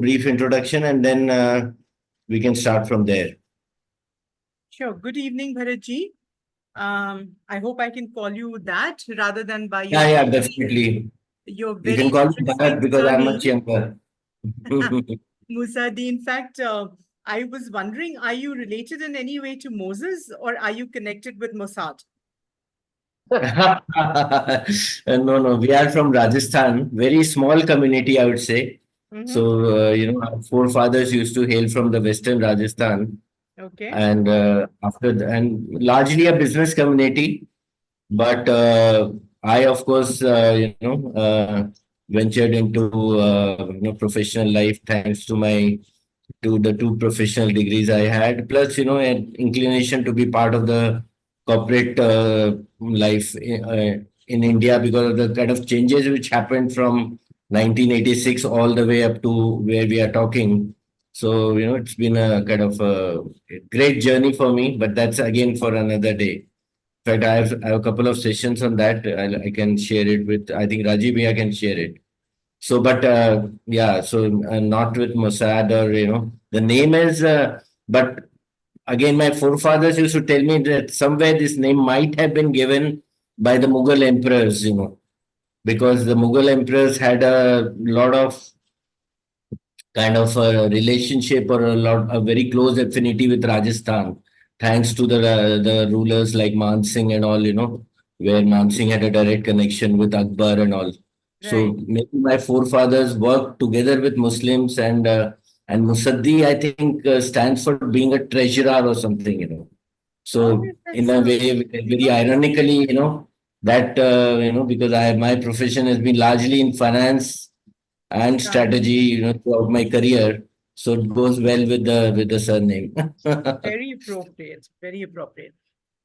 brief introduction, and then we can start from there. Sure. Good evening, Bharatji. I hope I can call you that rather than by Yeah, definitely. your You can very call me Bharat because I'm much surname. younger. Moossaddee. In fact, I was wondering, are you related in any way to Moses, or are you connected with Mossad? No, we are from Rajasthan, very small community, I would say. So, our forefathers used to hail from the western Rajasthan, Okay. and and largely a business community. But I, of course, ventured into professional life thanks to the two professional degrees I had, plus an inclination to be part of the corporate life in India because of the kind of changes which happened from 1986 all the way up to where we are talking. So it's been a kind of a great journey for me, but that's again for another day. In fact, I have a couple of sessions on that. I can share it with, I think Rajiv, I can share it. So, but yeah, so not with Mossad or, the name is, but again, my forefathers used to tell me that somewhere this name might have been given by the Mughal emperors, because the Mughal emperors had a lot of kind of a relationship or a very close affinity with Rajasthan, thanks to the rulers like Man Singh and all, where Man Singh had a direct connection with Akbar and all. So Right. maybe my forefathers worked together with Muslims, and Moossaddee, I think, stands for being a treasurer or something, Oh, So in that's a way, very not ironically, that because my profession has been largely in finance and right. strategy, throughout my career. So it goes well with the surname. Very appropriate. Very appropriate.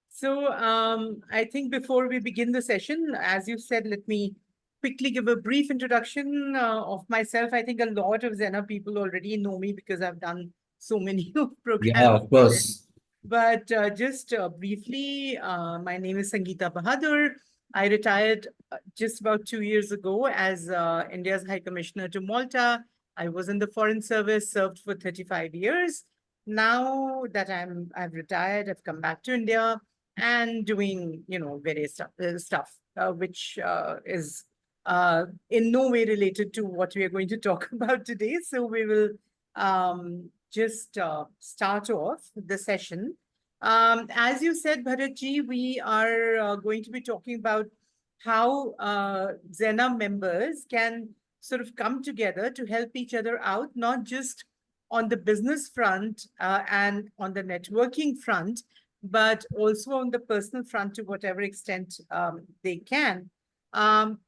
So, I think before we begin the session, as you said, let me quickly give a brief introduction of myself. I think a lot of XENA people already know me because I've done so many Yeah, programs of with them. course. But just briefly, my name is Sangeeta Bahadur. I retired just about 2 years ago as India's High Commissioner to Malta. I was in the Foreign Service, served for 35 years. Now that I've retired, I've come back to India and doing various stuff, which is in no way related to what we are going to talk about today. So we will just start off the session. As you said, Bharatji, we are going to be talking about how XENA members can sort of come together to help each other out, not just on the business front and on the networking front, but also on the personal front to whatever extent they can. Um,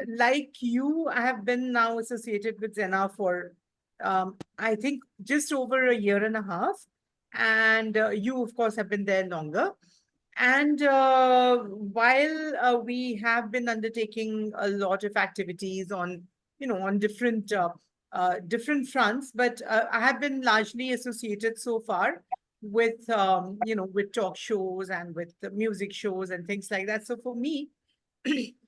like you, I have been now associated with XENA for, I think, just over a year and a half. And you, of course, have been there longer. And while we have been undertaking a lot of activities on, on different fronts, but I have been largely associated so far with, with talk shows and with the music shows and things like that. So for me,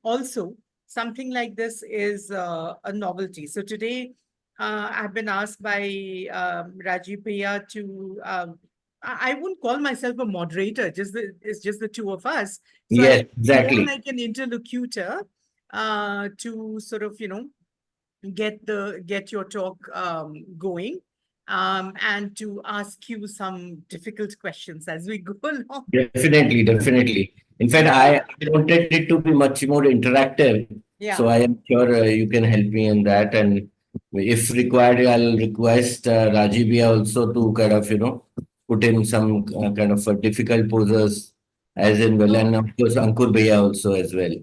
also, something like this is a novelty. So today, I've been asked by Rajiv Bhaiya to, I wouldn't call myself a moderator, it's just the two of us. So I Yes, be more exactly. like an interlocutor to sort of, get your talk going and to ask you some difficult questions as we go along. Definitely, definitely. In fact, So, I wanted it to be much more interactive. yeah. So I am sure you can help me in that. And if required, I'll request Rajiv also to kind of, put in some kind of difficult poses as in well. So And of course, Ankur Bhaiya also as well.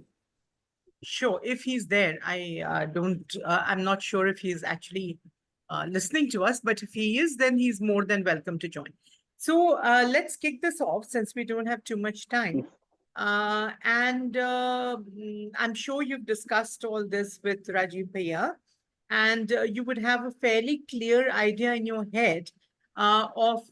sure, if he's there, I'm not sure if he's actually listening to us, but if he is, then he's more than welcome to join. So let's kick this off since we don't have too much time. I'm sure you've discussed all this with Rajiv Bhaiya, and you would have a fairly clear idea in your head of,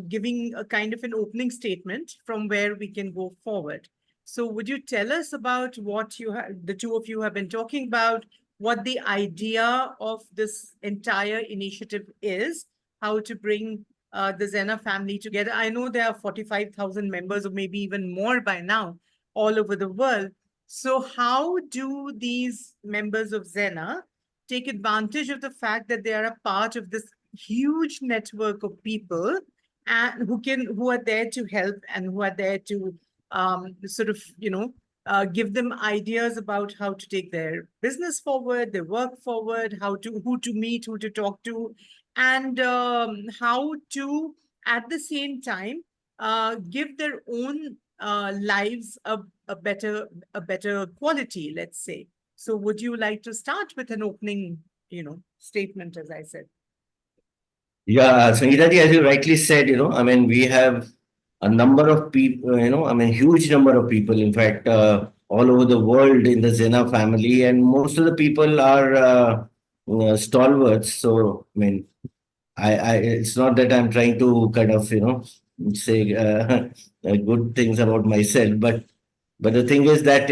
giving a kind of an opening statement from where we can go forward. So would you tell us about what the two of you have been talking about, what the idea of this entire initiative is, how to bring the XENA family together. I know there are 45,000 members, or maybe even more by now, all over the world. So how do these members of XENA take advantage of the fact that they are a part of this huge network of people, and who are there to help, and who are there to sort of, give them ideas about how to take their business forward, their work forward, who to meet, who to talk to, and how to, at the same time, give their own lives a better quality, let's say. So would you like to start with an opening, statement, as I said? Yeah, Sangeeta ji, as you rightly said, I mean, we have a number of people, I mean, huge number of people, in fact, all over the world in the XENA family, and most of the people are stalwarts. So, I mean, it's not that I'm trying to kind of, say good things about myself, but the thing is that,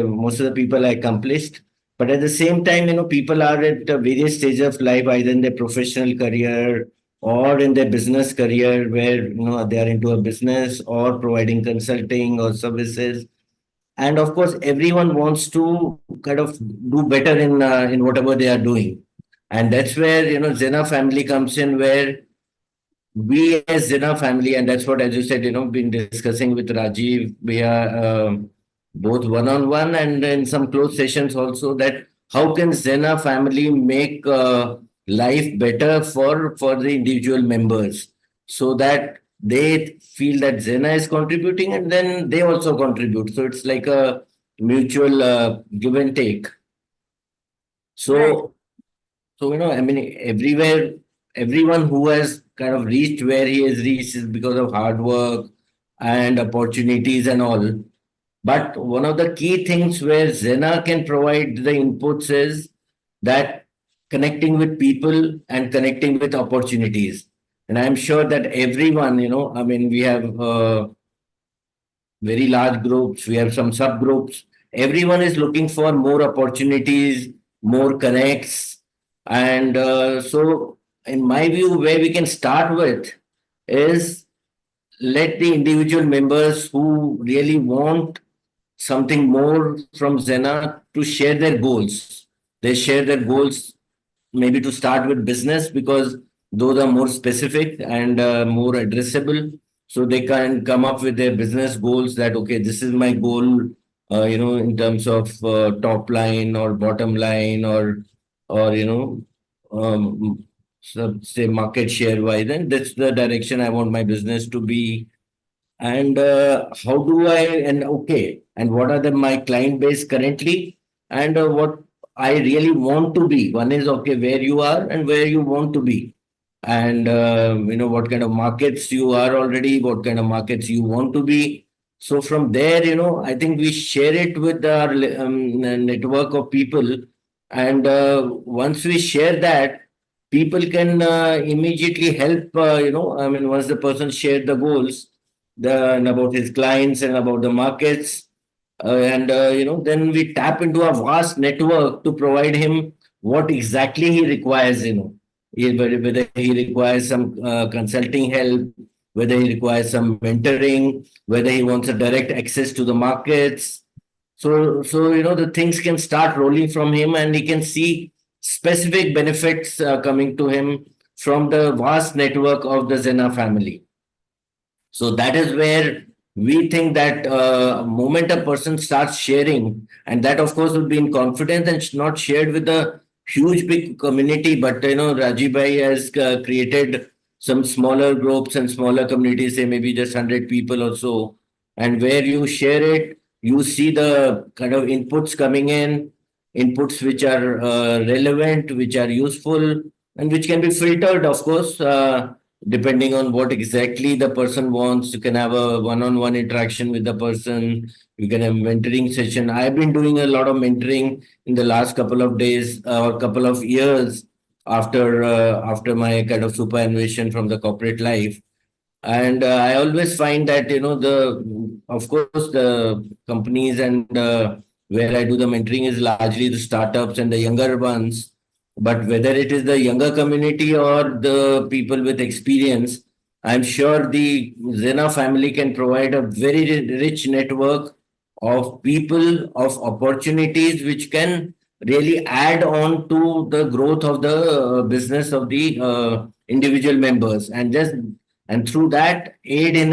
most of the people I accomplished. But at the same time, people are at various stages of life, either in their professional career or in their business career, where, they are into a business or providing consulting or services. And of course, everyone wants to kind of do better in whatever they are doing. And that's where, XENA family comes in, where we as XENA family, and that's what, as you said, been discussing with Rajiv, we are both one-on-one and in some closed sessions also, that how can XENA family make life better for the individual members, so that they feel that XENA is contributing and then they also contribute. So it's like a mutual give and take. Right. So, I mean, everywhere, everyone who has kind of reached where he has reached is because of hard work and opportunities and all. But one of the key things where XENA can provide the inputs is that connecting with people and connecting with opportunities. And I'm sure that everyone, I mean, we have very large groups, we have some subgroups. Everyone is looking for more opportunities, more connects. And so, in my view, where we can start with is let the individual members who really want something more from XENA to share their goals. They share their goals maybe to start with business, because those are more specific and more addressable. So they can come up with their business goals, that, okay, this is my goal, in terms of top line or bottom line, or, so say market share wise, and that's the direction I want my business to be. And how do I, and okay, and what are my client base currently, and what I really want to be. One is, okay, where you are and where you want to be, and what kind of markets you are already, what kind of markets you want to be. So from there, I think we share it with our network of people, and once we share that, people can immediately help. I mean, once the person shared the goals, and about his clients and about the markets, and then we tap into a vast network to provide him what exactly he requires. Whether he requires some consulting help, whether he requires some mentoring, whether he wants a direct access to the markets. So the things can start rolling from him, and he can see specific benefits coming to him from the vast network of the XENA family. So that is where we think that moment a person starts sharing, and that of course will be in confidence and not shared with a huge big community. But Rajiv Bhai has created some smaller groups and smaller communities, say maybe just 100 people or so, and where you share it, you see the kind of inputs coming in, inputs which are relevant, which are useful, and which can be filtered, of course. Depending on what exactly the person wants, you can have a one-on-one interaction with the person. You can have mentoring session. I've been doing a lot of mentoring in the last couple of days or couple of years after my kind of superannuation from the corporate life. And I always find that, of course, the companies and where I do the mentoring is largely the startups and the younger ones. But whether it is the younger community or the people with experience, I'm sure the Zena family can provide a very rich network of people, of opportunities, which can really add on to the growth of the business of the individual members, and through that aid in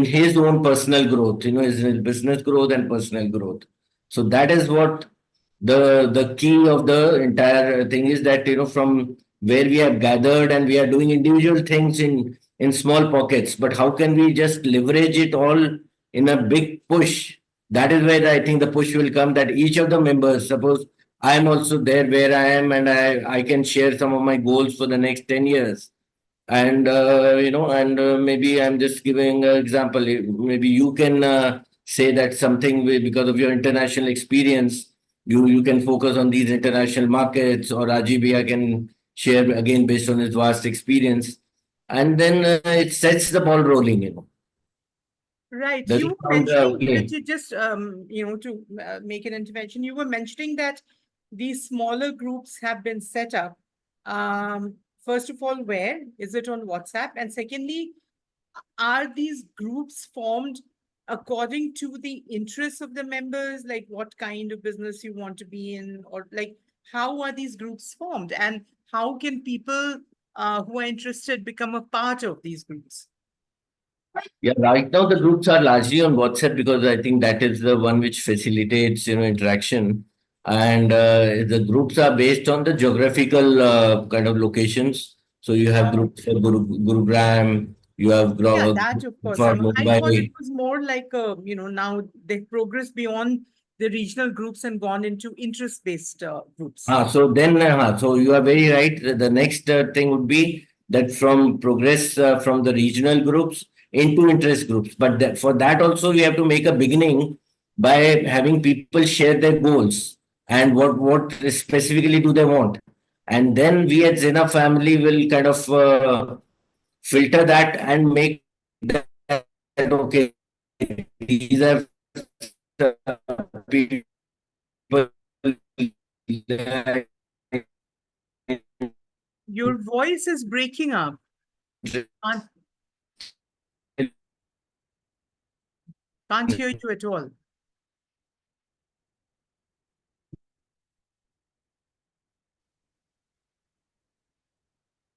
his own personal growth, his business growth and personal growth. So that is what the key of the entire thing is, that from where we have gathered and we are doing individual things in small pockets, but how can we just leverage it all in a big push? That is where I think the push will come, that each of the members, suppose I am also there where I am, and I can share some of my goals for the next 10 years. And maybe I'm just giving an example. Maybe you can say that something because of your international experience, you can focus on these international markets, or Rajibia can share again based on his vast experience, and then it sets the ball rolling. Right. Does You it were sound mentioning that okay? you just, to make an intervention, you were mentioning that these smaller groups have been set up. First of all, where is it on WhatsApp? And secondly, are these groups formed according to the interests of the members, like what kind of business you want to be in, or like how are these groups formed, and how can people who are interested become a part of these groups? Yeah, right now the groups are largely on WhatsApp, because I think that is the one which facilitates, interaction. And the groups are based on the geographical kind of locations. So you have Oh, groups for Gurugram, you have yeah, group that of course. for I thought it Mumbai. was more like, now they've progressed beyond the regional groups and gone into interest-based groups. So you are very right. The next thing would be that from progress from the regional groups into interest groups. But for that also, we have to make a beginning by having people share their goals and what specifically do they want. And then we at Zena family will kind of filter that and make that, okay, these are people that Your voice is breaking up. Can't, can't hear you at all.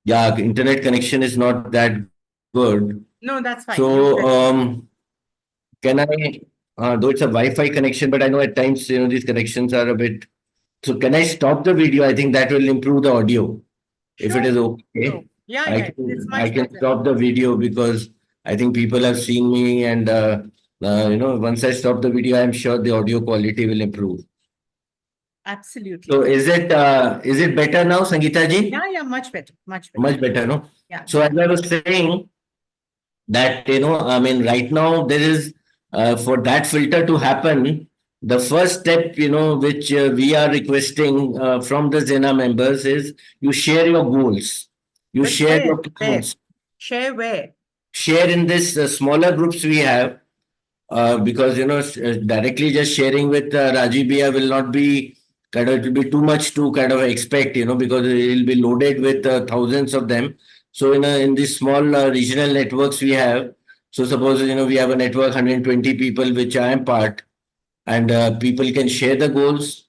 Yeah, internet connection is not that good. No, that's fine. You're So, better. can I, though it's a Wi-Fi connection, but I know at times, these connections are a bit. So, can I stop the video? I think that will improve the audio. If it Sure. is Sure. okay, Yeah, I yeah. It's can I much can better now. stop the video, because I think people have seen me, and once I stop the video, I'm sure the audio quality will improve. Absolutely. So, is it better now, Sangeeta ji? Yeah, yeah, much better. Much better. Much better, no? Yeah. So, as I was saying, that I mean, right now there is, for that filter to happen, the first step, which we are requesting from the Zena members, is you share your goals, you But share where? your Where? plans, Share where? share in this smaller groups we have, because directly just sharing with Rajibia will not be kind of, it will be too much to kind of expect, because it will be loaded with thousands of them. So in these small regional networks we have, so suppose we have a network 120 people which I am part, and people can share the goals,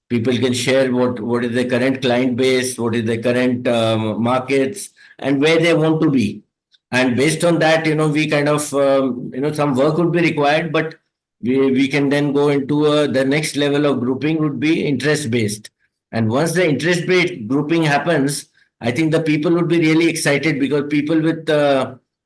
people can share what is the current client base, what is the current markets, and where they want to be. And based on that, we kind of some work would be required, but we can then go into the next level of grouping would be interest based. And once the interest based grouping happens, I think the people would be really excited, because people with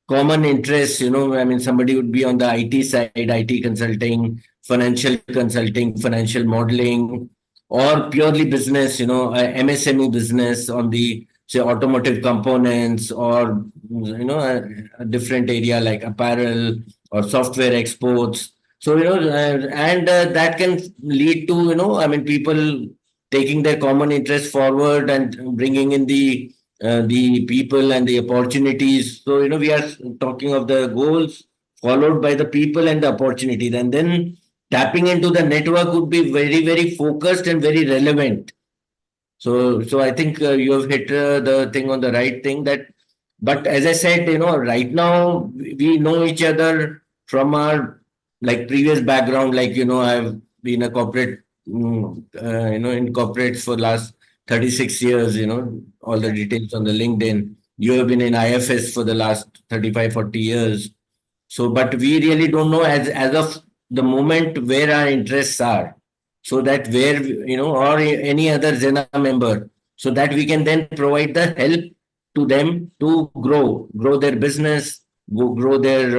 common interests, I mean, somebody would be on the IT side, IT consulting, financial consulting, financial modeling, or purely business, MSME business on the, say, automotive components, or a different area like apparel or software exports. So and that can lead to, I mean, people taking their common interest forward and bringing in the people and the opportunities. So we are talking of the goals followed by the people and the opportunities, and then tapping into the network would be very, very focused and very relevant. So I think you have hit the thing on the right thing that, but as I said, right now we know each other from our like previous background. Like, I've been a corporate, in corporates for last 36 years, all the Right. details on the LinkedIn. You have been in IFS for the last 35, 40 years. So, but we really don't know as of the moment where our interests are, so that where or any other Zena member, so that we can then provide the help to them to grow their business, grow their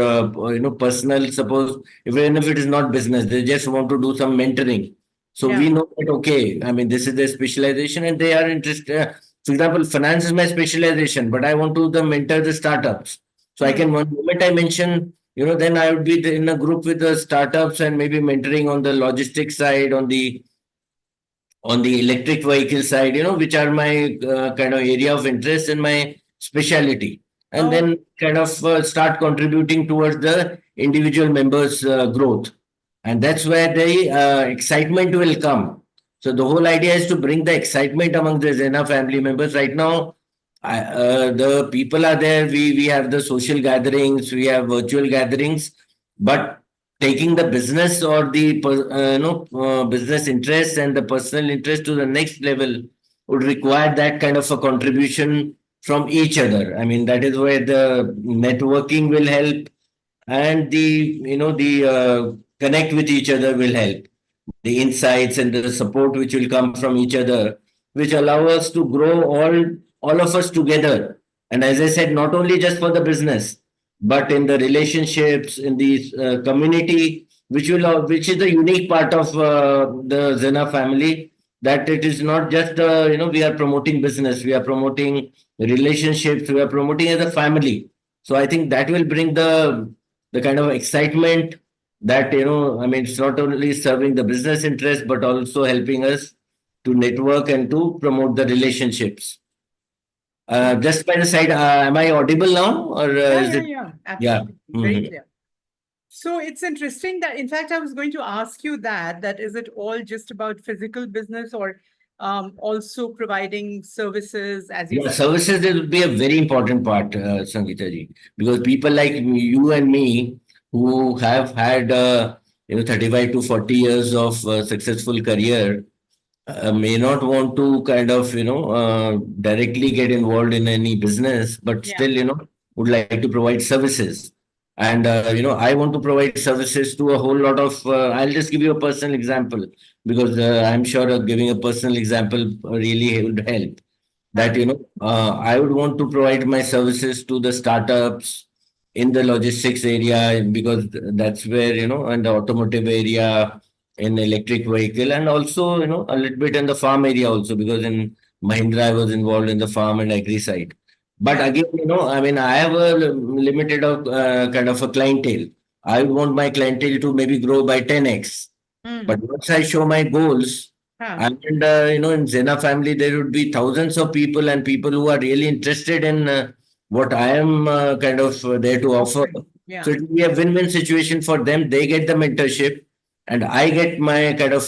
personal. Suppose even if it is not business, they just want to do some mentoring. So Yeah. we know that okay, I mean this is their specialization and they are interested. For example, finance is my specialization, but I want to mentor the startups. So I Hmm. can one moment I mention then I would be in a group with the startups and maybe mentoring on the logistics side, on the electric vehicle side, which are my kind of area of interest and my specialty. And Oh, then kind of start contributing towards the individual members' growth. And that's where the excitement will come. So the whole idea is to bring the excitement among the Zena family members. Right now, the people are there. We have the social gatherings, we have virtual gatherings, but taking the business or the business interest and the personal interest to the next level would require that kind of a contribution from each other. I mean, that is where the networking will help, and the connect with each other will help, the insights and the support which will come from each other, which allow us to grow all of us together. And as I said, not only just for the business, but in the relationships, in the community, which is the unique part of the Zena family. That it is not just we are promoting business, we are promoting relationships, we are promoting as a family. So I think that will bring the kind of excitement that I mean it's not only serving the business interest but also helping us to network and to promote the relationships. Just by the side, am I audible now or yeah, is yeah, it? yeah. Yeah. Absolutely. Very Mhm. clear. So it's interesting that, in fact, I was going to ask you that is it all just about physical business or also providing services, as you Yeah, said? services will be a very important part, Sangeeta ji, because people like you and me who have had 35 to 40 years of successful career may not want to kind of directly get involved in any business, but Yeah. still would like to provide services. And I want to provide services to a whole lot of I'll just give you a personal example, because I'm sure giving a personal example really would help. Huh. That I would want to provide my services to the startups in the logistics area, because that's where in the automotive area, in electric vehicle, and also a little bit in the farm area also, because in Mahindra I was involved in the farm and agri side. But Yeah. again, I mean, I have a limited of kind of a clientele. I would want my clientele to maybe grow by 10x. But Hmm. once I show my goals, Huh. and in Zena family, there would be thousands of people and people who are really interested in what I am kind of there to offer. Offering. So Yeah. it will be a win-win situation for them. They get the mentorship, and I get my kind of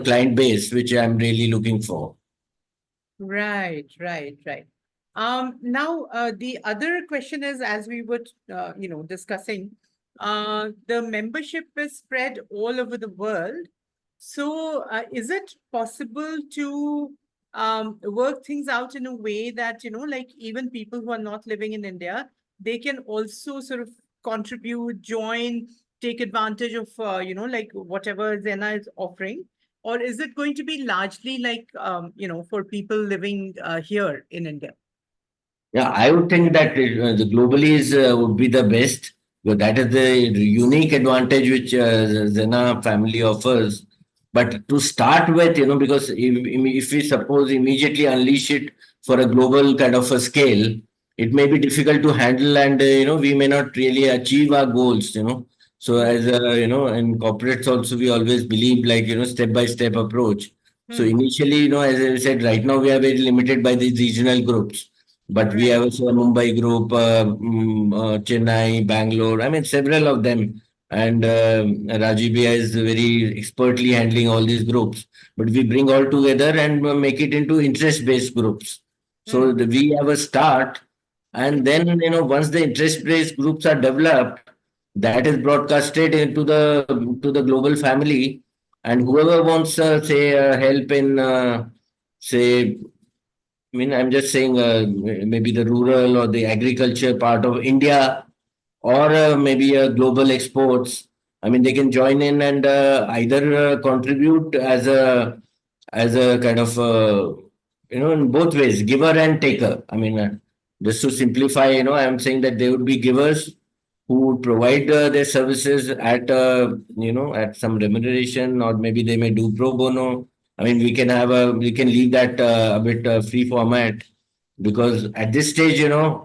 client base, which I'm really looking for. Right, right, right. Now, the other question is, as we were, discussing, the membership is spread all over the world. So, is it possible to work things out in a way that, like even people who are not living in India, they can also sort of contribute, join, take advantage of, like whatever Zena is offering? Or is it going to be largely like, for people living here in India? Yeah, I would think that the globally would be the best, because that is the unique advantage which Zena family offers. But to start with, because if we suppose immediately unleash it for a global kind of a scale, it may be difficult to handle, and we may not really achieve our goals. So Mm. as in corporates also we always believe like step by step approach. So Hmm. initially, as I said, right now we are very limited by these regional groups, but we Right. have also a Mumbai group, Chennai, Bangalore. I mean, several of them. and Rajiv Bhaiya is very expertly handling all these groups. But we bring all together and make it into interest-based groups. So Hmm. we have a start, and then once the interest-based groups are developed, that is broadcasted into the global family, and whoever wants say help in say I mean, I'm just saying maybe the rural or the agriculture part of India, or maybe global exports. I mean, they can join in and either contribute as a kind of in both ways, giver and taker. I mean, just to simplify, I'm saying that they would be givers who would provide their services at some remuneration, or maybe they may do pro bono. I mean, we can leave that a bit free format, because at this stage, a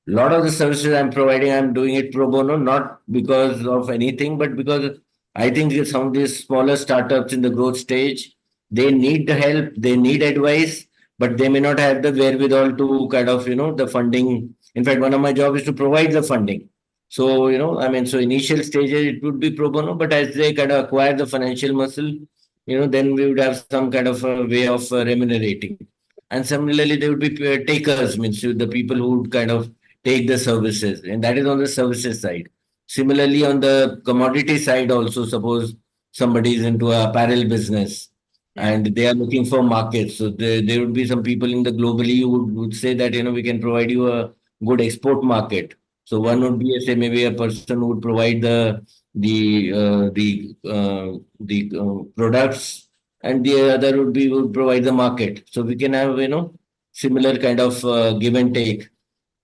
lot of the services I'm providing, I'm doing it pro bono, not because of anything, but because I think that some of these smaller startups in the growth stage, they need the help, they need advice, but they may not have the wherewithal to kind of, the funding. In fact, one of my job is to provide the funding. So, I mean, so initial stages it would be pro bono, but as they kind of acquire the financial muscle, then we would have some kind of a way of remunerating. And similarly, there would be takers, means the people who would kind of take the services, and that is on the services side. Similarly, on the commodity side, also, suppose somebody is into a apparel business Yeah. and they are looking for markets. So there would be some people in the globally who would say that we can provide you a good export market. So one Hmm. would be say maybe a person who would provide the products, and the other would provide the market. So we can have similar kind of give and take.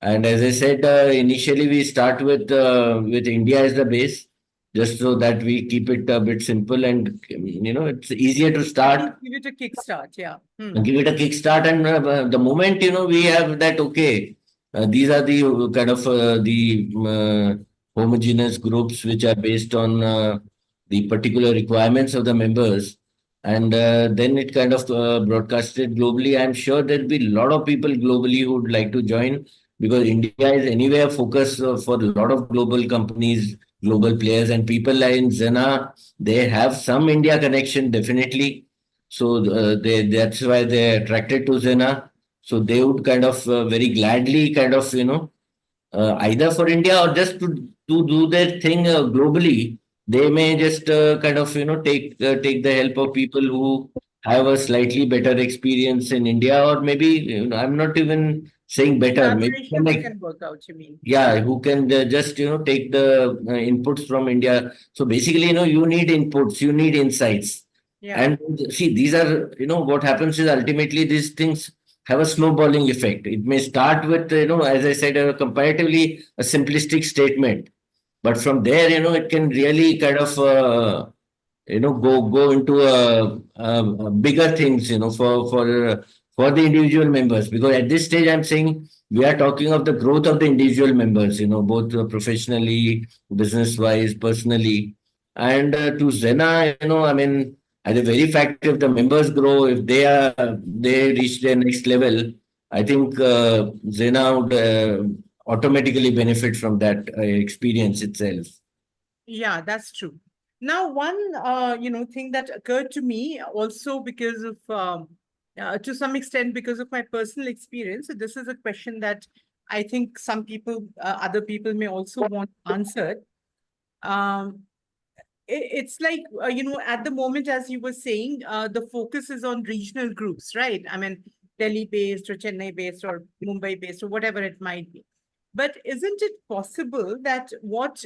And as I said, initially we start with India as the base, just so that we keep it a bit simple, and it's easier to At start least give it a kickstart. Yeah. Hmm. and give it a kickstart. And the moment we have that, okay, these are the kind of homogeneous groups which are based on the particular requirements of the members, and then it kind of broadcasted globally. I'm sure there'll be a lot of people globally who would like to join, because India is anyway a focus for a lot of global companies, global players, and people like in Zena. They have some India connection, definitely. So that's why they're attracted to Zena. So they would kind of very gladly kind of either for India or just to do their thing globally. They may just kind of take the help of people who have a slightly better experience in India, or maybe I'm not even saying better. Maybe Collaboration some who like, can work out, you mean? yeah, who can just take the inputs from India. So basically, you need inputs, you need insights, Yeah. and see, these are what happens is ultimately these things have a snowballing effect. It may start with as I said, a comparatively a simplistic statement, but from there it can really kind of go into bigger things for the individual members, because at this stage I'm saying we are talking of the growth of the individual members, both professionally, business wise, personally. And to Zena, I mean, at the very fact, if the members grow, if they reach their next level, I think Zena would automatically benefit from that experience itself. Yeah, that's true. Now, one thing that occurred to me also because of to some extent because of my personal experience. So this is a question that I think some people, other people may also want answered. Um, it's like at the moment, as you were saying, the focus is on regional groups, right? I mean, Delhi based or Chennai based or Mumbai based or whatever it might be. But isn't it possible that what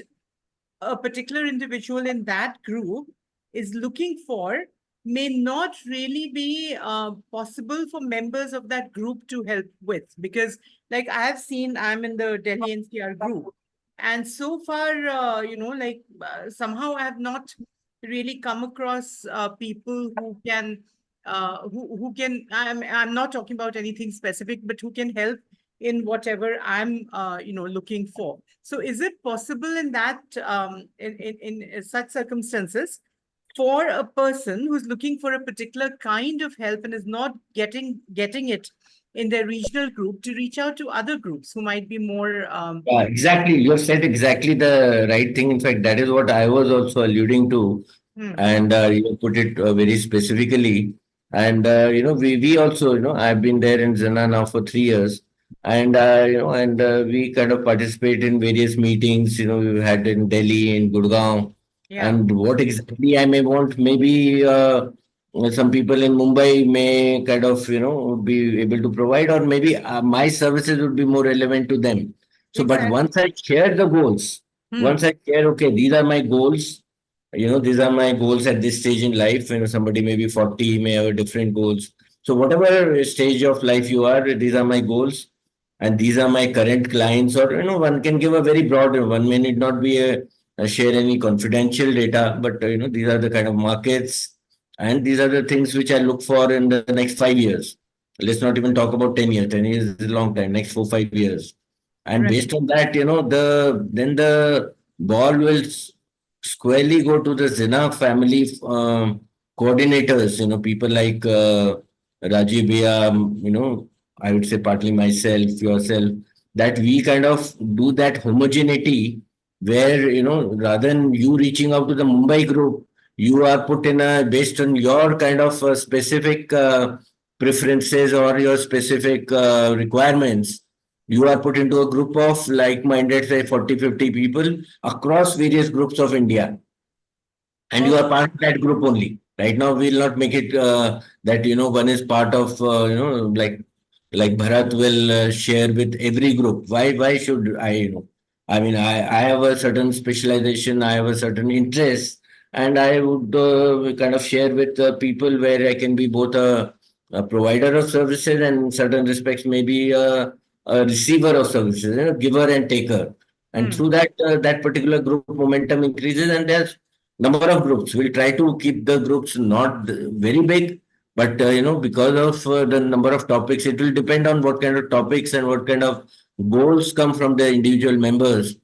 a particular individual in that group is looking for may not really be possible for members of that group to help with? Because like I have seen, I'm in the Delhi NCR group, and so far somehow I have not really come across people who can who can I'm not talking about anything specific, but who can help in whatever I'm looking for. So is it possible in that in such circumstances for a person who's looking for a particular kind of help and is not getting it in their regional group to reach out to other groups who might be more Yeah, exactly. You have said exactly the right thing. In fact, that is what I was also alluding to, hmm, and you put it very specifically. And we also, I've been there in Zana now for 3 years, and we kind of participate in various meetings. We've had in Delhi, in Gurgaon, yeah, and what exactly I may want, maybe some people in Mumbai may kind of be able to provide, or maybe my services would be more relevant to them. So, but exactly. once I share the goals, once Hmm, I share, okay, these are my goals, these are my goals at this stage in life. Somebody may be 40, may have different goals. So, whatever stage of life you are, these are my goals, and these are my current clients. Or, one can give a very broad, one may need not be share any confidential data, but, these are the kind of markets, and these are the things which I look for in the next 5 years. Let's not even talk about 10 years. 10 years is a long time, next 4, 5 years. And right. based on that, the ball will squarely go to the Zina family coordinators, people like Rajiv Bhaiya, I would say partly myself, yourself, that we kind of do that homogeneity where, rather than you reaching out to the Mumbai group, you are put in a, based on your kind of specific preferences or your specific requirements, you are put into a group of like-minded, say 40, 50 people across various groups of India, and you Oh, are part of that group only. Right now, we will not make it that one is part of like Bharat will share with every group. Why should I? I mean, I have a certain specialization, I have a certain interest, and I would kind of share with people where I can be both a provider of services and in certain respects maybe a receiver of services, giver and taker. And hmm, through that, that particular group momentum increases, and there's number of groups. We'll try to keep the groups not very big, but because of the number of topics, it will depend on what kind of topics and what kind of goals come from the individual members.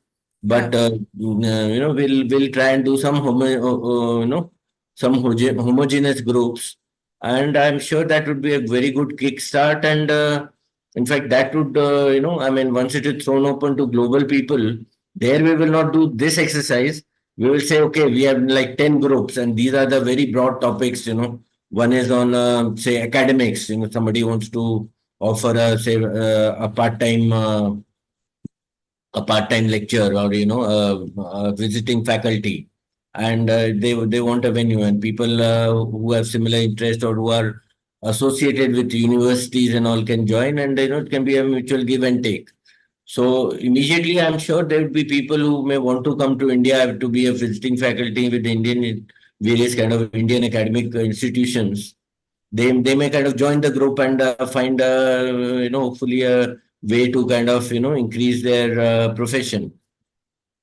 yeah. But we'll try and do some homogeneous groups, and I'm sure that would be a very good kickstart. And in fact, that would I mean, once it is thrown open to global people, there we will not do this exercise. We will say, okay, we have like 10 groups, and these are the very broad topics. One is on, say, academics. Somebody wants to offer say, a part-time lecture, or visiting faculty, and they want a venue, and people who have similar interest or who are associated with universities and all can join, and it can be a mutual give and take. So immediately, I'm sure there would be people who may want to come to India to be a visiting faculty with Indian, various kind of Indian academic institutions. They may kind of join the group and find hopefully a way to kind of increase their profession.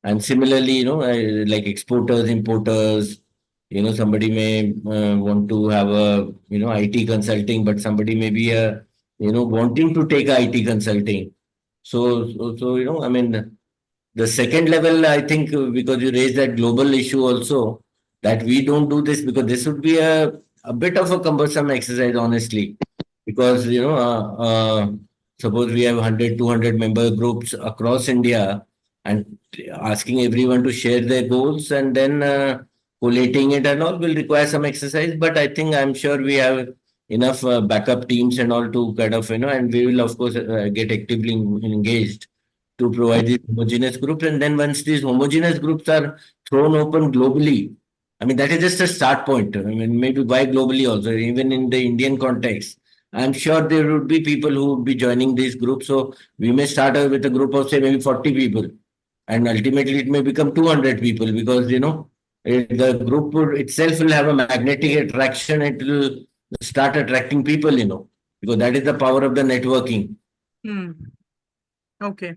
And similarly, like exporters, importers, somebody may want to have a IT consulting, but somebody may be wanting to take IT consulting. So I mean, the second level, I think, because you raised that global issue also, that we don't do this because this would be a bit of a cumbersome exercise, honestly. Because, suppose we have 100, 200 member groups across India, and asking everyone to share their goals, and then collating it and all will require some exercise. But I think, I'm sure we have enough backup teams and all to kind of, and we will, of course, get actively engaged to provide these homogeneous groups. And then once these homogeneous groups are thrown open globally, I mean, that is just a start point. I mean, maybe why globally also, even in the Indian context, I'm sure there would be people who would be joining these groups. So we may start with a group of, say, maybe 40 people. And ultimately, it may become 200 people because, the group itself will have a magnetic attraction. It will start attracting people, because that is the power of the networking. Hmm. Okay.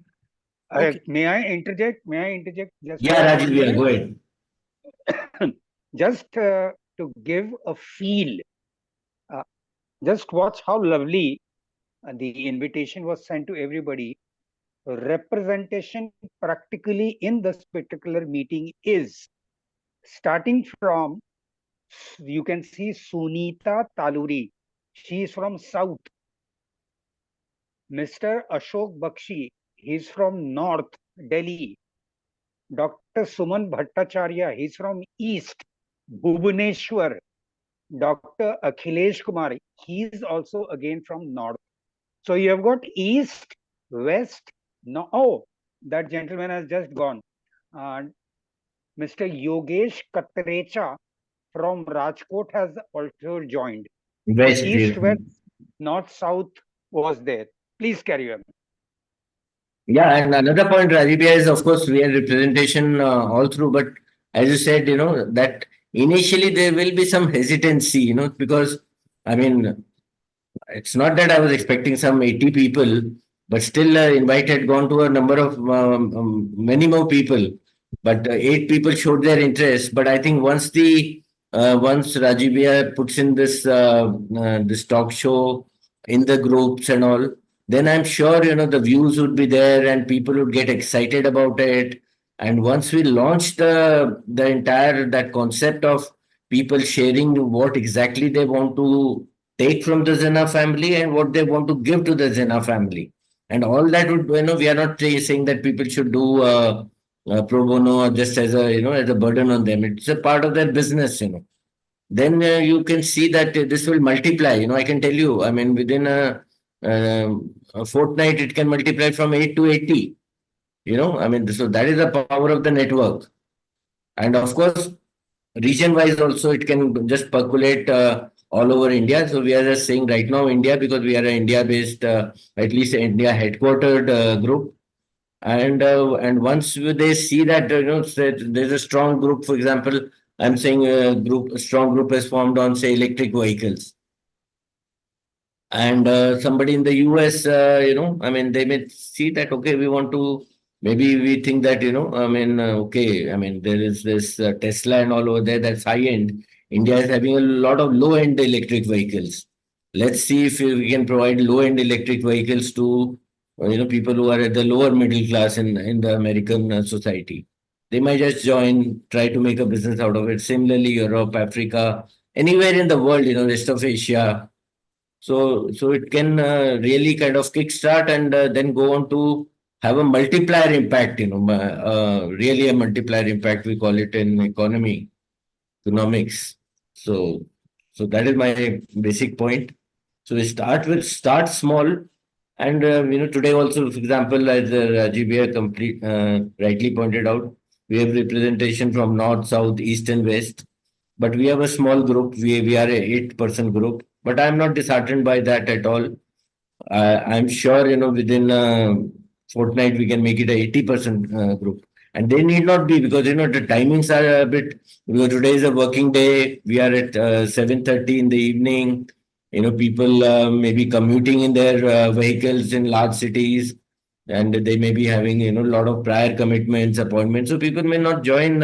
Okay. May I interject? May I interject just Yeah, for Rajiv, 1 yeah, minute? go ahead. Just to give a feel, uh, just watch how lovely the invitation was sent to everybody. Representation practically in this particular meeting is starting from, you can see Sunita Taluri. She is from South. Mr. Ashok Bakshi, he's from North Delhi. Dr. Suman Bhattacharya, he's from East Bhubaneswar. Dr. Akhilesh Kumar, he's also again from North. So you have got East, West, no. Oh, that gentleman has just gone. Uh, Mr. Yogesh Katrecha from Rajkot has also joined. So West. East, West, North, South was there. Please carry on. Yeah, and another point, Rajibia, is of course we have representation all through, but as you said, that initially there will be some hesitancy, because I mean, it's not that I was expecting some 80 people, but still invite had gone to a number of many more people, but 8 people showed their interest. But I think once Rajibia puts in this talk show in the groups and all, then I'm sure the views would be there and people would get excited about it. And once we launch the entire that concept of people sharing what exactly they want to take from the XENA family and what they want to give to the XENA family. And all that would, we are not saying that people should do pro bono or just as as a burden on them. It's a part of their business, Then you can see that this will multiply. I can tell you, I mean, within a fortnight, it can multiply from 8 to 80. I mean, so that is the power of the network. And of course, region wise also, it can just percolate all over India. So we are just saying right now India because we are an India based, at least India headquartered group. And once they see that there's a strong group, for example, I'm saying a strong group is formed on say electric vehicles, and somebody in the US, I mean, they may see that, okay, we want to, maybe we think that, I mean, okay, I mean, there is this Tesla and all over there that's high end. India is having a lot of low end electric vehicles. Let's see if we can provide low end electric vehicles to, people who are at the lower middle class in the American society. They might just join, try to make a business out of it. Similarly, Europe, Africa, anywhere in the world, rest of Asia, so it can really kind of kickstart and then go on to have a multiplier impact, really a multiplier impact, we call it in economics. So that is my basic point. So we start small. And, today also, for example, as GBA rightly pointed out, we have representation from North, South, East, and West. But we have a small group. We are a 8-person group. But I'm not disheartened by that at all. I'm sure, within a fortnight, we can make it a 80% group. And they need not be because, the timings are a bit, because today is a working day. We are at 7:30 in the evening. People may be commuting in their vehicles in large cities and they may be having, a lot of prior commitments, appointments. So people may not join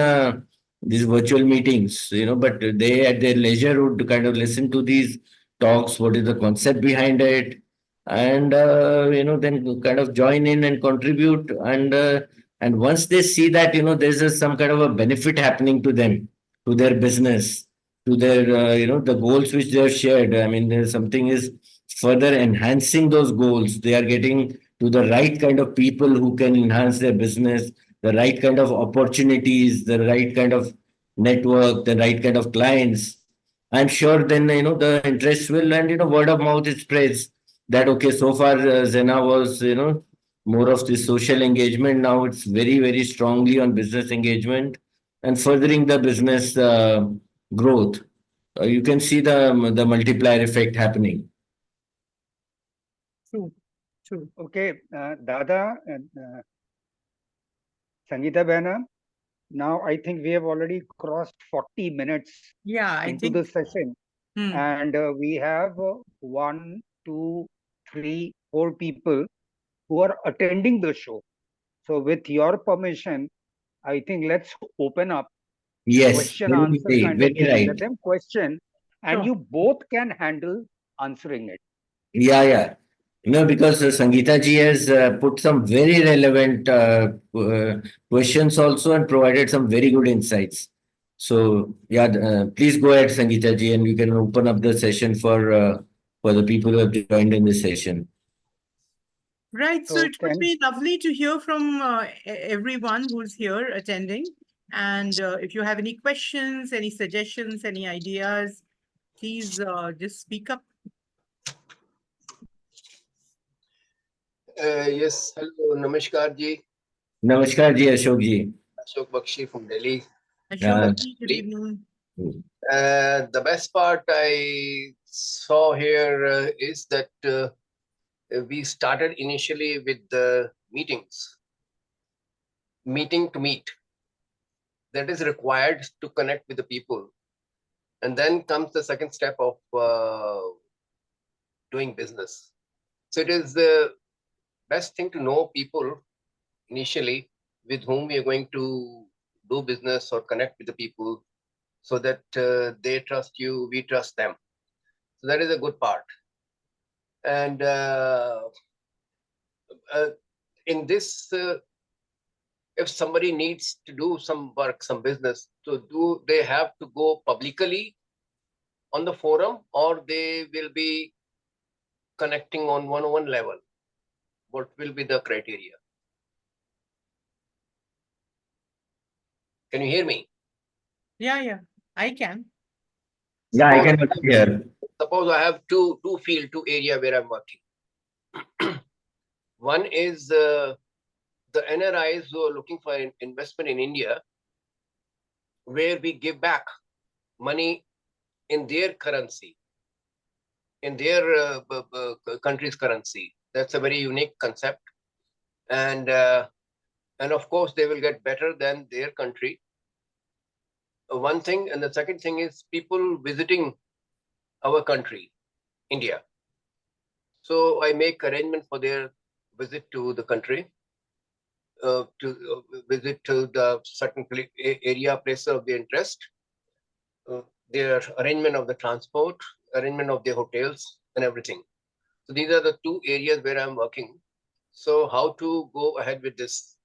these virtual meetings, but they at their leisure would kind of listen to these talks, what is the concept behind it, and then kind of join in and contribute. And once they see that there's some kind of a benefit happening to them, to their business, to their the goals which they have shared. I mean, there's something is further enhancing those goals. They are getting to the right kind of people who can enhance their business, the right kind of opportunities, the right kind of network, the right kind of clients. I'm sure then the interest will, and word of mouth it spreads that okay, so far XENA was more of the social engagement. Now it's very very strongly on business engagement and furthering the business growth. You can see the multiplier effect happening. True, true. Okay, Dada and Sangeeta Behna, now I think we have already crossed 40 minutes Yeah, I into think. the session, Hmm. and we have 1, 2, 3, 4 people who are attending the show. So, with your permission, I think let's open up Yes, question answer kind of very thing. Let right. them question, and Sure. you both can handle answering it. Yeah, yeah. Because Sangeeta ji has put some very relevant questions also and provided some very good insights. So, yeah, please go ahead, Sangeeta ji, and you can open up the session for the people who have joined in this session. Right. So So it would be lovely to hear from everyone who's here attending. And if you have any questions, any suggestions, any ideas, please just speak up. Yes, hello, Namaskar ji, Namaskar ji, Ashok ji. Ashok Bakshi from Delhi. Ashok, Yeah. good evening. The best part I saw here is that we started initially with the meetings, meeting to meet. That is required to connect with the people. And then comes the second step of doing business. So it is the best thing to know people initially with whom we are going to do business or connect with the people so that they trust you, we trust them. So that is a good part. And in this, if somebody needs to do some work, some business, so do they have to go publicly on the forum, or they will be connecting on one-on-one level? What will be the criteria? Can you hear me? Yeah, I can. Yeah, I can hear. Suppose I have two area where I'm working. One is the NRIs who are looking for an investment in India, where we give back money in their currency, in their country's currency. That's a very unique concept, and of course they will get better than their country. One thing, and the second thing is people visiting our country, India. So I make arrangement for their visit to the country, to visit to the certain area, place of their interest, their arrangement of the transport, arrangement of their hotels and everything. So these are the two areas where I'm working. So how to go ahead with this?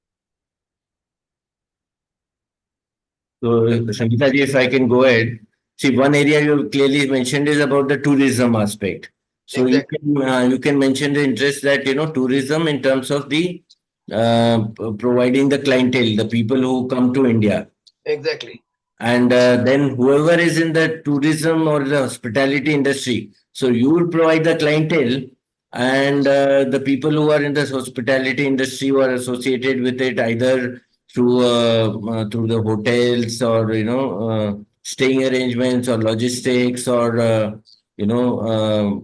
So, Sangeeta ji, if I can go ahead. See, one area you clearly mentioned is about the tourism aspect. So Exactly. you can mention the interest that, tourism in terms of the providing the clientele, the people who come to India. Exactly. And then whoever is in the tourism or the hospitality industry, so you will provide the clientele, and the people who are in the hospitality industry who are associated with it, either through the hotels, or staying arrangements, or logistics, or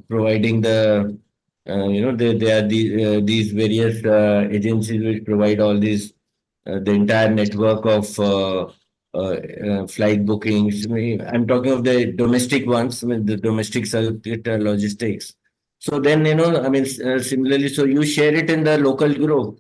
providing the there are these various agencies which provide all these the entire network of flight bookings. I'm talking of the domestic ones, I mean, the domestic circuit logistics. So then, similarly, so you share it in the local group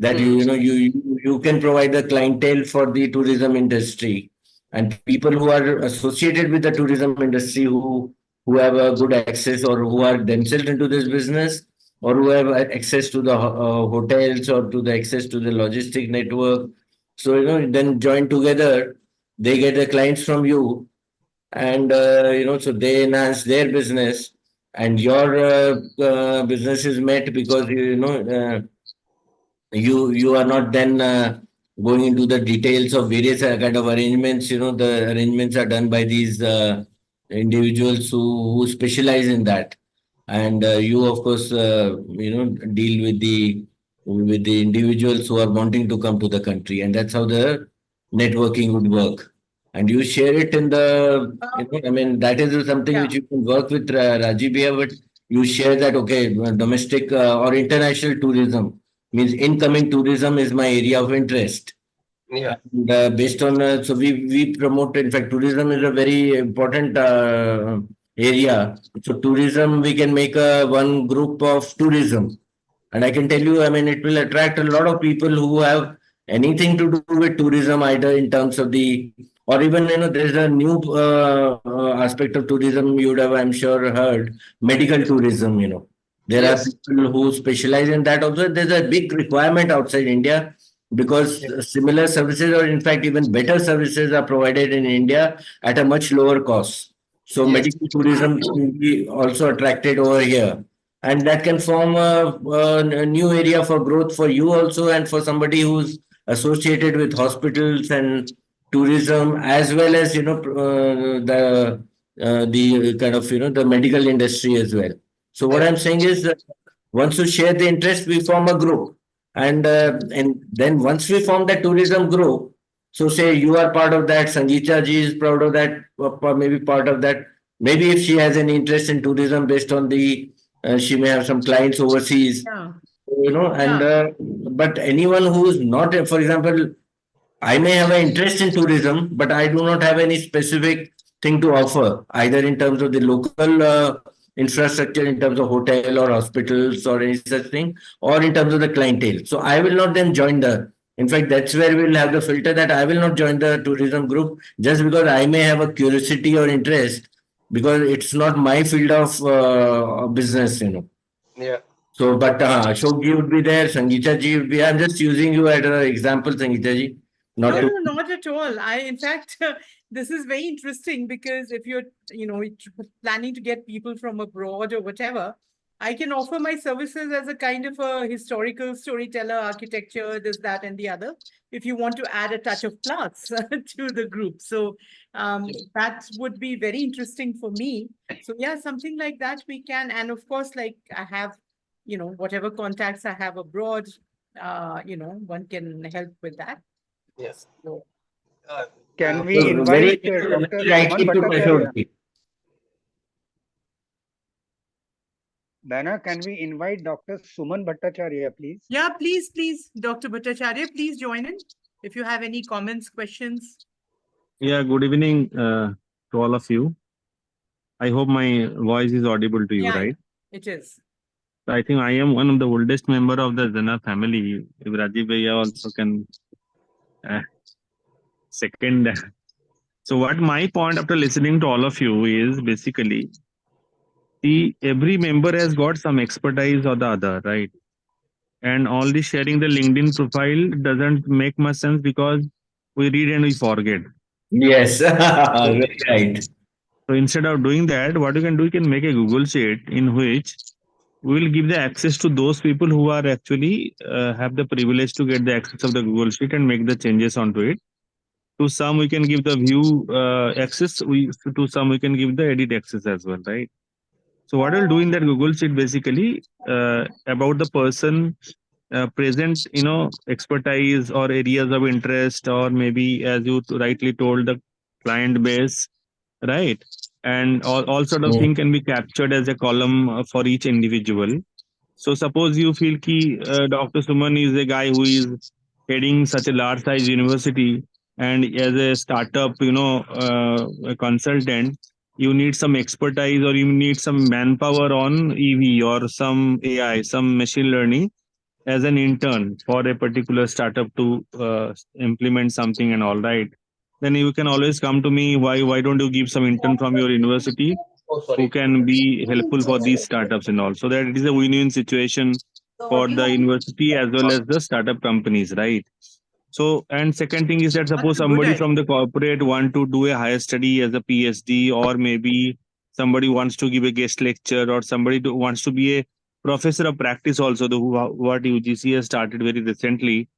that you can provide the clientele for the tourism industry, and people who are associated with the tourism industry, who have a good access, or who are themselves into this business, or who have access to the hotels, or to the access to the logistic network. So then join together, they get the clients from you, and so they enhance their business, and your business is met, because you are not then going into the details of various kind of arrangements. The arrangements are done by these individuals who specialize in that, and you of course deal with the individuals who are wanting to come to the country, and that's how the networking would work. And you share it in the, that is something Yeah. which you can work with Rajiv here, but you share that, okay, domestic or international tourism means incoming tourism is my area of interest. Yeah. And based on, so we promote, in fact, tourism is a very important area. So tourism, we can make one group of tourism. And I can tell you, it will attract a lot of people who have anything to do with tourism, either in terms of the, or even, there's a new aspect of tourism you would have, I'm sure, heard, medical tourism. There are Yes. people who specialize in that also. There's a big requirement outside India, because Yeah. similar services, or in fact even better services, are provided in India at a much lower cost. So Yes. medical tourism will be also attracted over here. and that can form a new area for growth for you also, and for somebody who's associated with hospitals and tourism, as well as the kind of the medical industry as well. So what I'm saying is that once you share the interest, we form a group, and then once we form that tourism group, so say you are part of that, Sangeeta ji is proud of that, maybe part of that. Maybe if she has any interest in tourism based on the, she may have some clients overseas, Yeah. and Yeah. but anyone who is not, for example, I may have an interest in tourism, but I do not have any specific thing to offer, either in terms of the local infrastructure, in terms of hotel or hospitals or any such thing, or in terms of the clientele. So I will not then join the. In fact, that's where we'll have the filter that I will not join the tourism group just because I may have a curiosity or interest, because it's not my field of business. Yeah. So, but Ashok ji would be there, Sangeeta ji would be. I'm just using you as an example, Sangeeta ji, not No, to. no, not at all. In fact, this is very interesting because if you're, planning to get people from abroad or whatever, I can offer my services as a kind of a historical storyteller, architecture, this, that, and the other, if you want to add a touch of class to the group. So that would be very interesting for me. So yeah, something like that we can. And of course, like I have, whatever contacts I have abroad, one can help with that. Yes. So, Can we Very, invite very Dr. Suman rightly put, Bhattacharya? Ashok ji. Dana, can we invite Dr. Suman Bhattacharya, please? yeah, please, Dr. Bhattacharya, please join in if you have any comments, questions. Yeah, good evening to all of you. I hope my voice is audible to you, Yeah, right? it is. I think I am one of the oldest member of the XENA family. If Rajiv Bhaiya also can second. So what my point after listening to all of you is basically, every member has got some expertise or the other, right? And only sharing the LinkedIn profile doesn't make much sense because we read and we forget. Yes, very right. So instead of doing that, what you can do, you can make a Google sheet in which we will give the access to those people who are actually have the privilege to get the access of the Google sheet and make the changes onto it. To some, we can give the view access. To some, we can give the edit access as well, right? So what we'll do in that Google sheet basically about the person present, expertise or areas of interest, or maybe as you rightly told, the client base, right? And all sort of thing can be captured as a column for each individual. So suppose you feel ki Dr. Suman is a guy who is heading such a large size university, and as a startup, a consultant, you need some expertise or you need some manpower on EV or some AI, some machine learning as an intern for a particular startup to implement something and all, right? Then you can always come to me. Why don't you give some intern from your university Oh, who sorry. can be helpful for these startups and all, so that it is a win-win situation for the university as well as the startup companies, right? So, and second thing is that suppose That's a good somebody idea. from the corporate want to do a higher study as a PhD, or maybe somebody wants to give a guest lecture, or somebody wants to be a professor of practice also, what UGC has started very recently,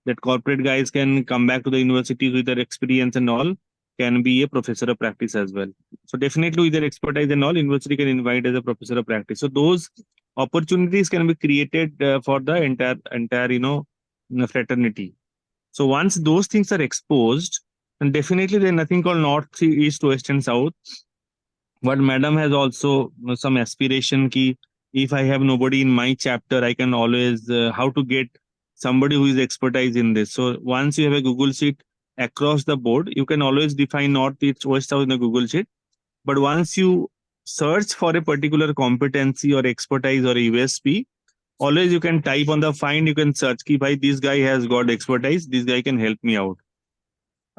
that corporate guys can come back to the universities with their experience and all, can be a professor of practice as well. So definitely with their expertise and all, university can invite as a professor of practice. So those opportunities can be created for the entire fraternity. So once those things are exposed, and definitely there's nothing called north, east, west, and south. But madam has also some aspiration ki if I have nobody in my chapter, I can always how to get somebody who is expertise in this. So once you have a Google sheet across the board, you can always define north, east, west, south in the Google sheet. But once you search for a particular competency or expertise or a USP, always you can type on the find, you can search ki bhai, this guy has got expertise, this guy can help me out.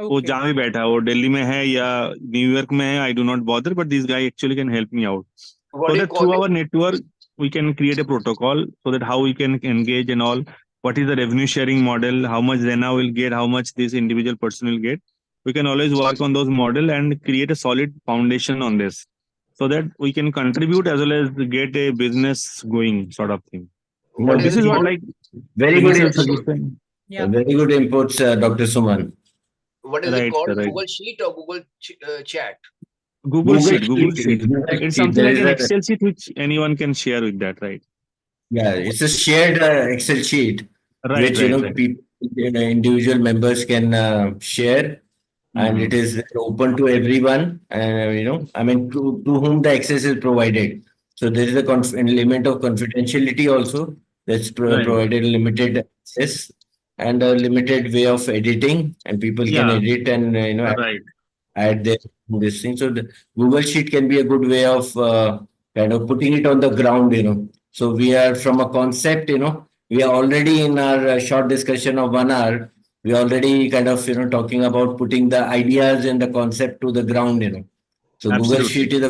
वो Okay. जहाँ भी बैठा है, वो दिल्ली में है या New York में है, I do not bother, but this guy actually can help me out. What So do you that call through it? our network, we can create a protocol so that how we can engage and all. What is the revenue sharing model? How much XENA will get? How much this individual person will get? We can always work on those model and create a solid foundation on this. so that we can contribute as well as get a business going, sort of thing. No, What This is is it what called? like very good initial input. suggestion. Yeah. Very good inputs, Dr. Suman. What is it Right, called? right. Google Sheet or Google Chat? Google Sheet, Google Sheet. Google It's Sheet, something there like is an a, Excel sheet which anyone can share with that, right? yeah, it's a shared Excel sheet Right, which, right, right. people, individual members can share, and it Mhm. is open to everyone. I mean, to whom the access is provided. So there is a element of confidentiality also that's Right. provided limited access and a limited way of editing, and people can Yeah, edit and right. add this thing. So the Google Sheet can be a good way of kind of putting it on the ground. So we are from a concept, we are already in our short discussion of 1 hour. We are already kind of, talking about putting the ideas and the concept to the ground. So Google Absolutely. Sheet is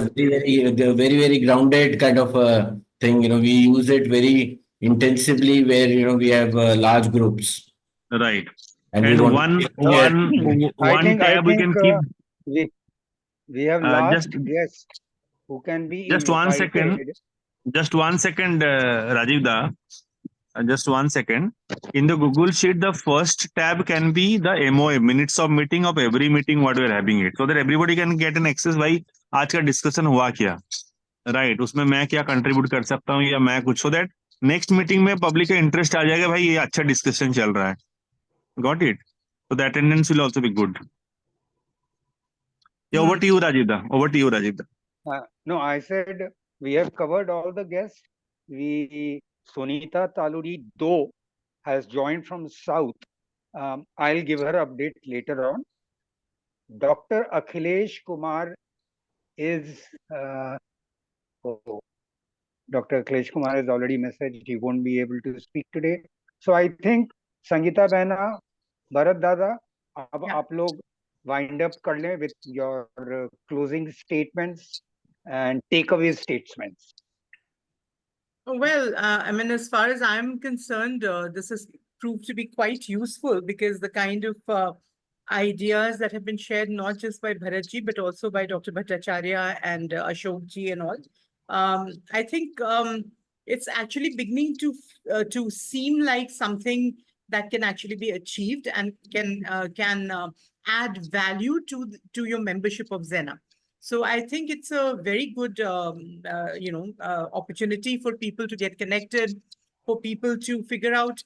a very grounded kind of thing. We use it very intensively where, we have large groups Right. and we And want one to share. one I one think tab we can keep. we we have Just last guest who can be just 1 second. invited. Just 1 second, Rajiv da. Just 1 second. In the Google Sheet, the first tab can be the MOA, minutes of meeting of every meeting what we are having it, so that everybody can get an access. भाई आज का discussion हुआ क्या, right? उसमें मैं क्या contribute कर सकता हूँ या मैं कुछ, so that next meeting में public का interest आ जाएगा, भाई ये अच्छा discussion चल रहा है. Got it? So the attendance will also be good. Yeah, over to you, Rajiv da. Over to you, Rajiv da. No, I said we have covered all the guests. Sunita Taluri, though, has joined from South. I'll give her update later on. Dr. Akhilesh Kumar is, Dr. Akhilesh Kumar has already messaged he won't be able to speak today. So I think Sangeeta Behna, Bharat Dada, अब आप लोग wind up कर लें with your closing statements and takeaway statements. Well, I mean, as far as I'm concerned, this has proved to be quite useful because the kind of ideas that have been shared, not just by Bharatji, but also by Dr. Bhattacharya and Ashokji and all, I think it's actually beginning to seem like something that can actually be achieved and can add value to your membership of XENA. So I think it's a very good, opportunity for people to get connected, for people to figure out,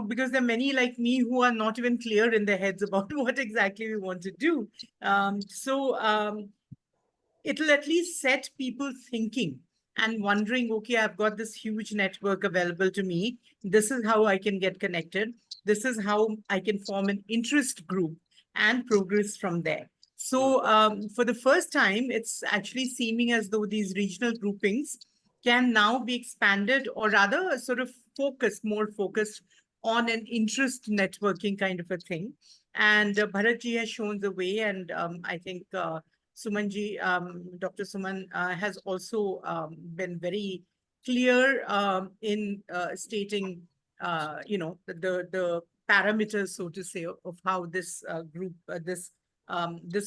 because there are many like me who are not even clear in their heads about what exactly we want to do. It'll at least set people thinking and wondering, okay, I've got this huge network available to me. This is how I can get connected. This is how I can form an interest group and progress from there. So for the first time, it's actually seeming as though these regional groupings can now be expanded, or rather sort of more focused on an interest networking kind of a thing. And Bharatji has shown the way, and I think Sumanji, Dr. Suman has also been very clear in stating, the parameters, so to say, of how this group, this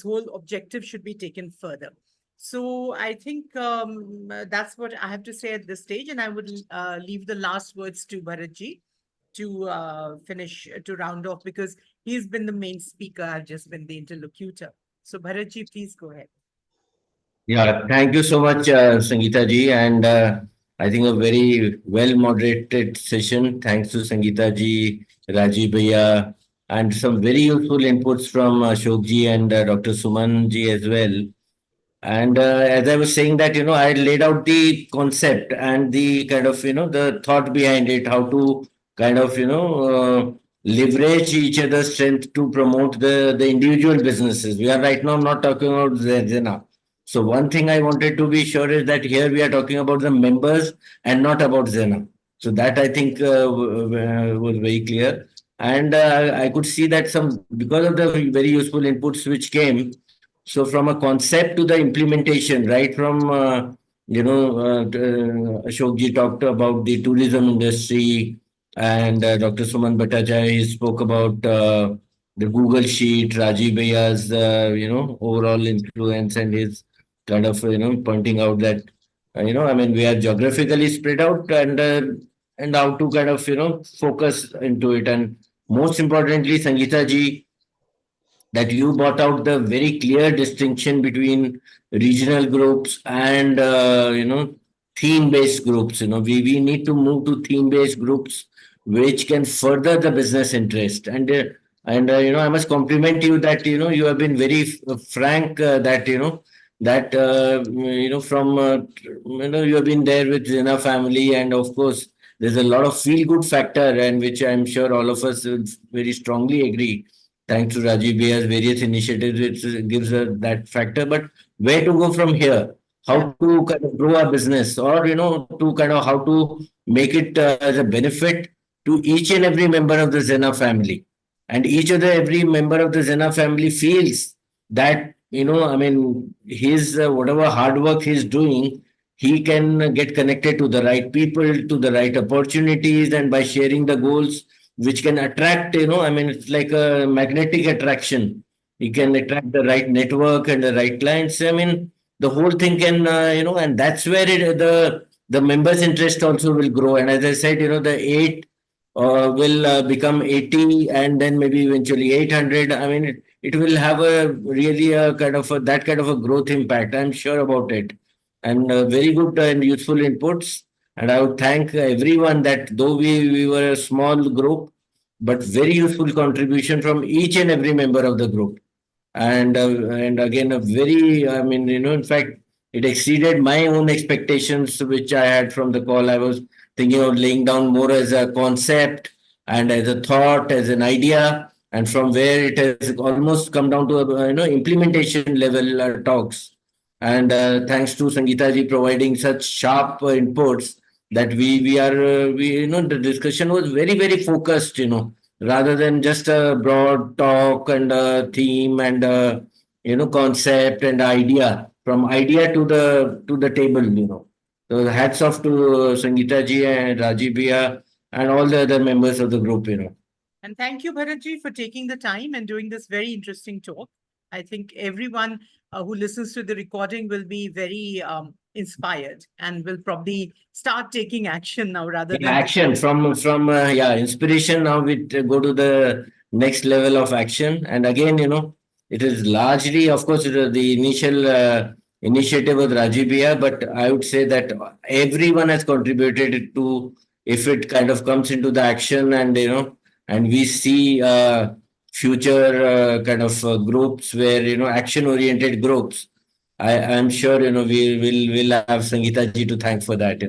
whole objective should be taken further. So I think that's what I have to say at this stage, and I would leave the last words to Bharatji to finish, to round off, because he's been the main speaker. I've just been the interlocutor. So Bharatji, please go ahead. Yeah, thank you so much, Sangeeta ji, and I think a very well moderated session. Thanks to Sangeeta ji, Rajiv Bhaiya, and some very useful inputs from Ashok ji and Dr. Suman ji as well. And as I was saying that, I laid out the concept and the kind of, the thought behind it, how to kind of, leverage each other's strength to promote the individual businesses. We are right now not talking about XENA. So one thing I wanted to be sure is that here we are talking about the members and not about XENA. So that I think was very clear. And I could see that because of the very useful inputs which came, so from a concept to the implementation, right from, Ashokji talked about the tourism industry, and Dr. Suman Bhattacharya, he spoke about the Google Sheet, Rajiv Bhaiya's, overall influence and his kind of, pointing out that, I mean, we are geographically spread out, and how to kind of, focus into it. And most importantly, Sangeeta ji, that you brought out the very clear distinction between regional groups and theme based groups. We need to move to theme based groups which can further the business interest. And I must compliment you that you have been very frank, that from you have been there with Zena family, and of course there's a lot of feel good factor, and which I'm sure all of us would very strongly agree, thanks to Rajiv Bhaya's various initiatives, which gives us that factor. But where to go from here? How to kind of grow our business, or to kind of how to make it as a benefit to each and every member of the Zena family, and each of the every member of the Zena family feels that I mean, his whatever hard work he's doing, he can get connected to the right people, to the right opportunities, and by sharing the goals which can attract, I mean, it's like a magnetic attraction. You can attract the right network and the right clients. I mean, the whole thing can, and that's where the members' interest also will grow. And as I said, the eight will become 80, and then maybe eventually 800. I mean, it will have a really a kind of that kind of a growth impact. I'm sure about it. And very good and useful inputs. And I would thank everyone that though we were a small group, but very useful contribution from each and every member of the group. And again, a very, I mean, in fact, it exceeded my own expectations, which I had from the call. I was thinking of laying down more as a concept and as a thought, as an idea, and from where it has almost come down to a, implementation level talks. And thanks to Sangeeta ji providing such sharp inputs, that we are the discussion was very very focused, rather than just a broad talk and a theme and a, concept and idea, from idea to the table. So hats off to Sangeeta ji and Rajiv Bhaiya and all the other members of the group. And thank you, Bharatji, for taking the time and doing this very interesting talk. I think everyone who listens to the recording will be very inspired and will probably start taking action now rather than Action from inspiration. Now we go to the next level of action. And again, it is largely, of course, the initial initiative with Rajiv Bhaiya, but I would say that everyone has contributed to, if it kind of comes into the action, and and we see future kind of groups where action oriented groups. I'm sure we'll have Sangeeta ji to thank for that.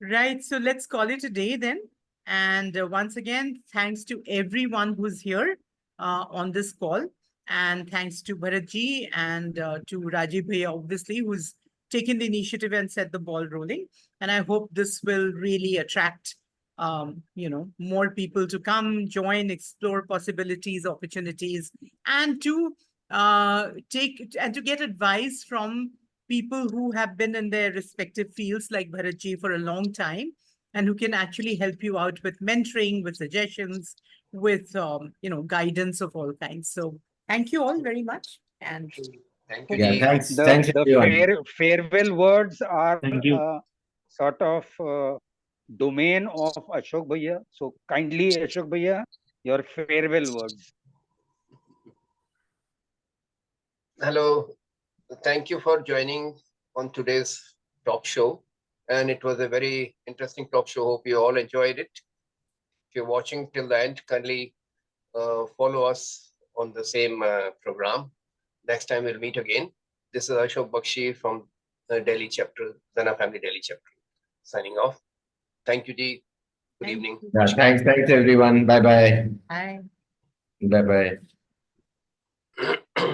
Right. So let's call it a day then. And once again, thanks to everyone who's here on this call. And thanks to Bharatji and to Rajiv Bhaiya, obviously, who's taken the initiative and set the ball rolling. And I hope this will really attract, more people to come, join, explore possibilities, opportunities, and to get advice from people who have been in their respective fields like Bharatji for a long time, and who can actually help you out with mentoring, with suggestions, with guidance of all kinds. So thank you all very much. And Thank you. Yeah, thanks. The, Thanks, the everyone. farewell words are Thank you. sort of domain of Ashok Bhaiya. So kindly, Ashok Bhaiya, your farewell words. Hello. Thank you for joining on today's talk show. And it was a very interesting talk show. Hope you all enjoyed it. If you're watching till the end, kindly follow us on the same program. Next time we'll meet again. This is Ashok Bakshi from Delhi chapter, Zena Family Delhi chapter, signing off. Thank you, Ji. Good evening. Yeah, thanks, everyone. Bye bye. Bye. Bye bye.